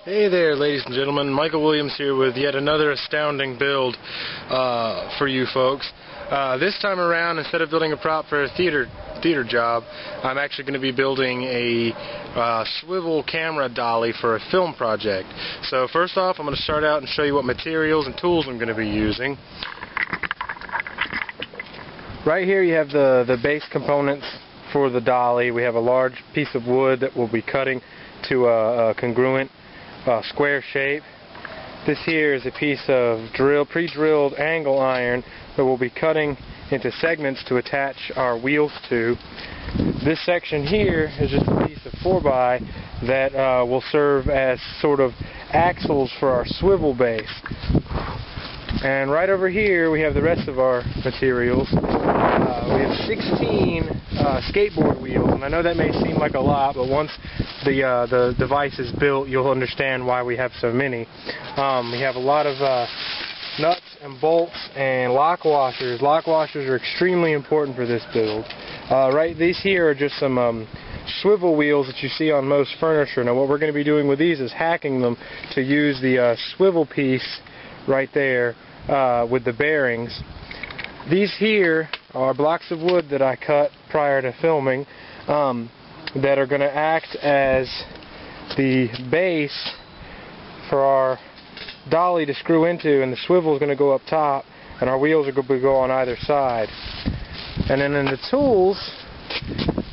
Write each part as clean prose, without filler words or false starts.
Hey there, ladies and gentlemen. Michael Williams here with yet another astounding build for you folks. This time around, instead of building a prop for a theater job, I'm actually going to be building a swivel camera dolly for a film project. So first off, I'm going to start out and show you what materials and tools I'm going to be using. Right here you have the base components for the dolly. We have a large piece of wood that we'll be cutting to a congruent square shape. This here is a piece of pre-drilled angle iron that we'll be cutting into segments to attach our wheels to. This section here is just a piece of 4x that will serve as sort of axles for our swivel base. And right over here we have the rest of our materials. We have 16 skateboard wheels, and I know that may seem like a lot, but once the device is built, you'll understand why we have so many. We have a lot of nuts and bolts and lock washers. Lock washers are extremely important for this build. These here are just some swivel wheels that you see on most furniture. Now what we're going to be doing with these is hacking them to use the swivel piece right there with the bearings. These here are blocks of wood that I cut prior to filming that are going to act as the base for our dolly to screw into, and the swivel is going to go up top and our wheels are going to go on either side. And then in the tools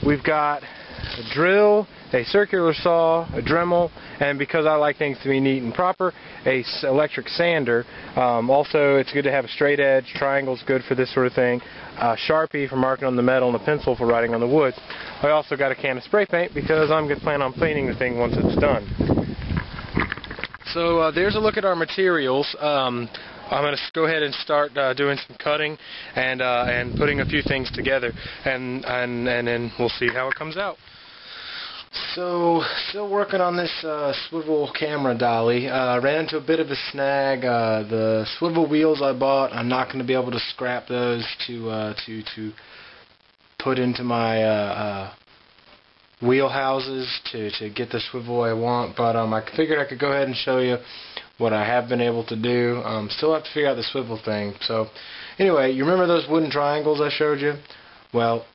we've got a drill, a circular saw, a Dremel, and because I like things to be neat and proper, a electric sander. Also, it's good to have a straight edge. Triangle's good for this sort of thing. Sharpie for marking on the metal, and a pencil for writing on the wood. I also got a can of spray paint because I'm going to plan on painting the thing once it's done. So there's a look at our materials. I'm going to go ahead and start doing some cutting and putting a few things together, and then we'll see how it comes out. So, still working on this swivel camera dolly. Ran into a bit of a snag. The swivel wheels I bought, I'm not going to be able to scrap those to put into my wheel houses to get the swivel I want. But I figured I could go ahead and show you what I have been able to do. Still have to figure out the swivel thing. So, anyway, you remember those wooden triangles I showed you? Well,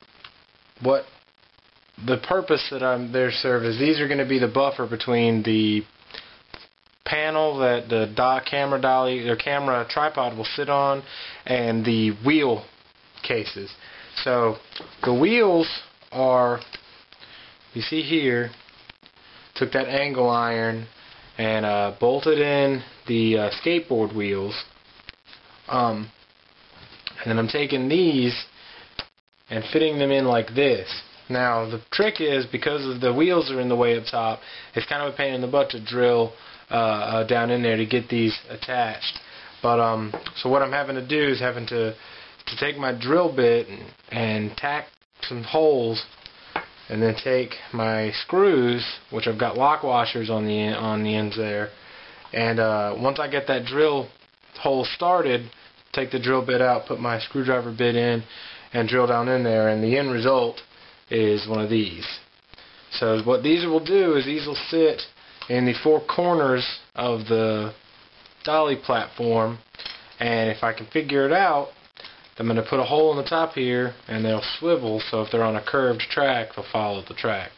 the purpose that they serve is these are going to be the buffer between the panel that the camera dolly or camera tripod will sit on and the wheel cases. So the wheels are, you see here, took that angle iron and bolted in the skateboard wheels, and then I'm taking these and fitting them in like this. Now the trick is, because the wheels are in the way up top, it's kind of a pain in the butt to drill down in there to get these attached. But so what I'm having to do is having to take my drill bit and tack some holes, and then take my screws, which I've got lock washers on the ends there, and once I get that drill hole started, take the drill bit out, put my screwdriver bit in, and drill down in there, and the end result is one of these. So what these will do is these will sit in the four corners of the dolly platform, and if I can figure it out, I'm going to put a hole in the top here and they'll swivel, so if they're on a curved track, they'll follow the track.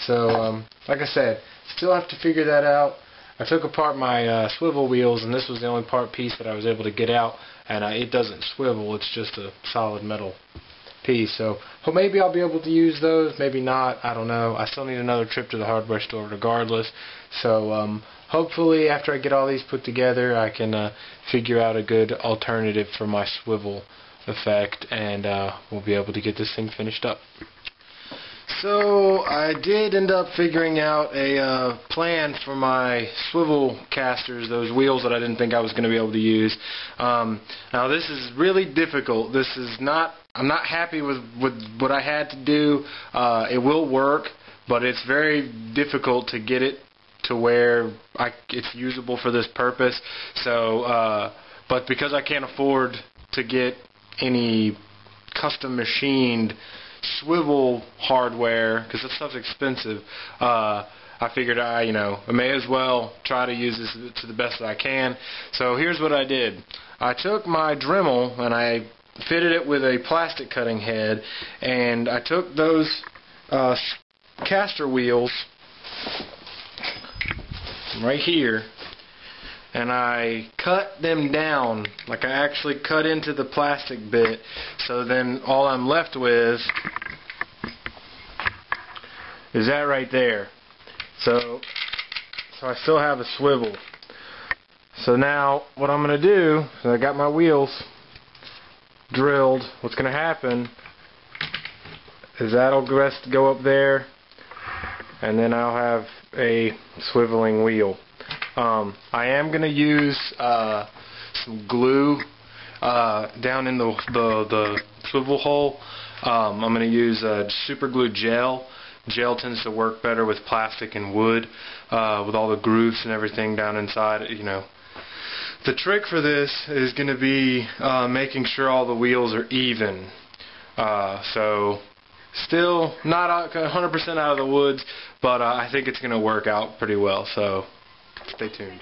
So like I said, still have to figure that out. I took apart my swivel wheels, and this was the only piece that I was able to get out, and it doesn't swivel, it's just a solid metal piece. So maybe I'll be able to use those, maybe not, I don't know. I still need another trip to the hardware store regardless. So hopefully after I get all these put together, I can figure out a good alternative for my swivel effect, and we'll be able to get this thing finished up. So I did end up figuring out a plan for my swivel casters, those wheels that I didn't think I was going to be able to use. Now this is really difficult. I'm not happy with what I had to do. It will work, but it's very difficult to get it to where it's usable for this purpose. So, but because I can't afford to get any custom machined swivel hardware, because this stuff's expensive, I figured I may as well try to use this to the best that I can. So here's what I did. I took my Dremel and I fitted it with a plastic cutting head, and I took those caster wheels right here and I cut them down, like I actually cut into the plastic bit, so then all I'm left with is that right there. So I still have a swivel. So now what I'm going to do is I got my wheels drilled. What's going to happen is that'll go up there, and then I'll have a swiveling wheel. I am going to use some glue down in the swivel hole. I'm going to use super glue gel. Gel tends to work better with plastic and wood, with all the grooves and everything down inside. The trick for this is going to be making sure all the wheels are even. So still not 100% out of the woods, but I think it's going to work out pretty well. So stay tuned.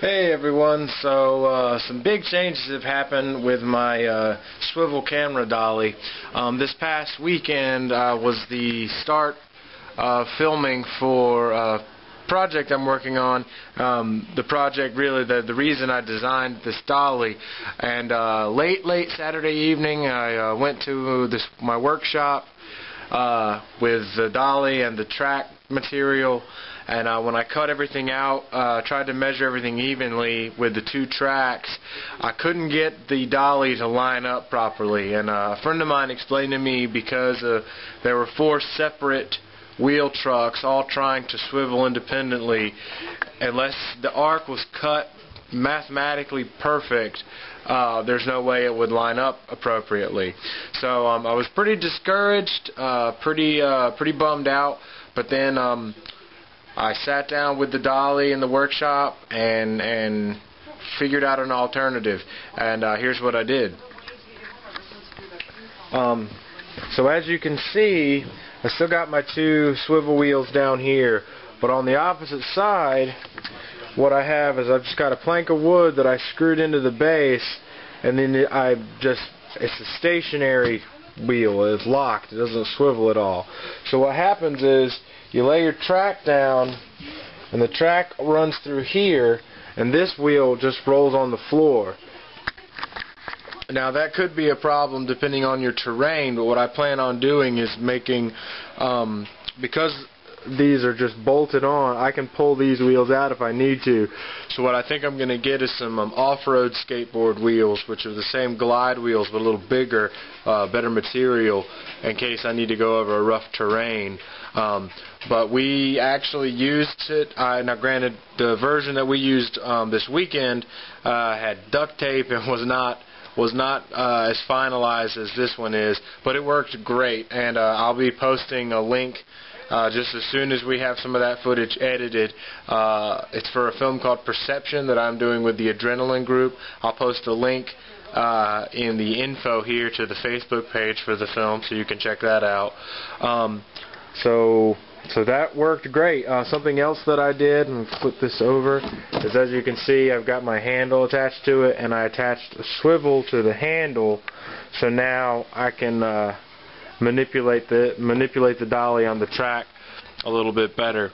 Hey everyone, so some big changes have happened with my swivel camera dolly. This past weekend was the start of filming for a project I'm working on. The project, really, the reason I designed this dolly. And late Saturday evening, I went to my workshop with the dolly and the track material. And when I cut everything out, tried to measure everything evenly with the two tracks, I couldn't get the dolly to line up properly. And a friend of mine explained to me because there were 4 separate wheel trucks all trying to swivel independently, unless the arc was cut mathematically perfect, there's no way it would line up appropriately. So I was pretty discouraged, pretty bummed out, but then I sat down with the dolly in the workshop and figured out an alternative, and here's what I did. So as you can see, I still got my 2 swivel wheels down here, but on the opposite side, what I have is I've just got a plank of wood that I screwed into the base, and then it's a stationary wheel. It's locked. It doesn't swivel at all. So what happens is you lay your track down, and the track runs through here, and this wheel just rolls on the floor. Now that could be a problem depending on your terrain, but what I plan on doing is making, because these are just bolted on, I can pull these wheels out if I need to. So what I think I'm going to get is some off-road skateboard wheels, which are the same glide wheels but a little bigger, better material in case I need to go over a rough terrain. But we actually used it. Now granted, the version that we used this weekend had duct tape and was not as finalized as this one is, but it worked great, and I'll be posting a link just as soon as we have some of that footage edited. It's for a film called Perception that I'm doing with the Adrenaline Group. I'll post a link in the info here to the Facebook page for the film, so you can check that out. So that worked great. Something else that I did, and flip this over, is as you can see I've got my handle attached to it, and I attached a swivel to the handle, so now I can manipulate the dolly on the track a little bit better.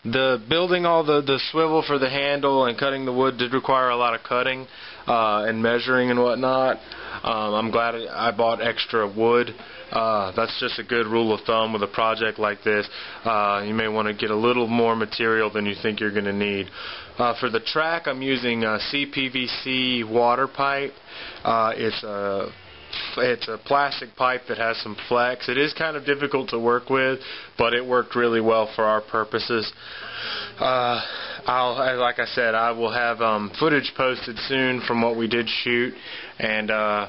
The building all the swivel for the handle and cutting the wood did require a lot of cutting and measuring and whatnot. I'm glad I bought extra wood. That's just a good rule of thumb with a project like this. You may want to get a little more material than you think you're going to need. For the track, I'm using a CPVC water pipe. It's a plastic pipe that has some flex. It is kind of difficult to work with, but it worked really well for our purposes. Like I said, I will have footage posted soon from what we did shoot, and I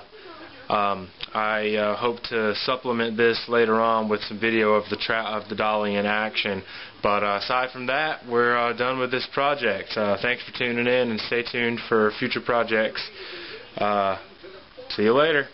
hope to supplement this later on with some video of the dolly in action. But aside from that, we're done with this project. Thanks for tuning in, and stay tuned for future projects. See you later.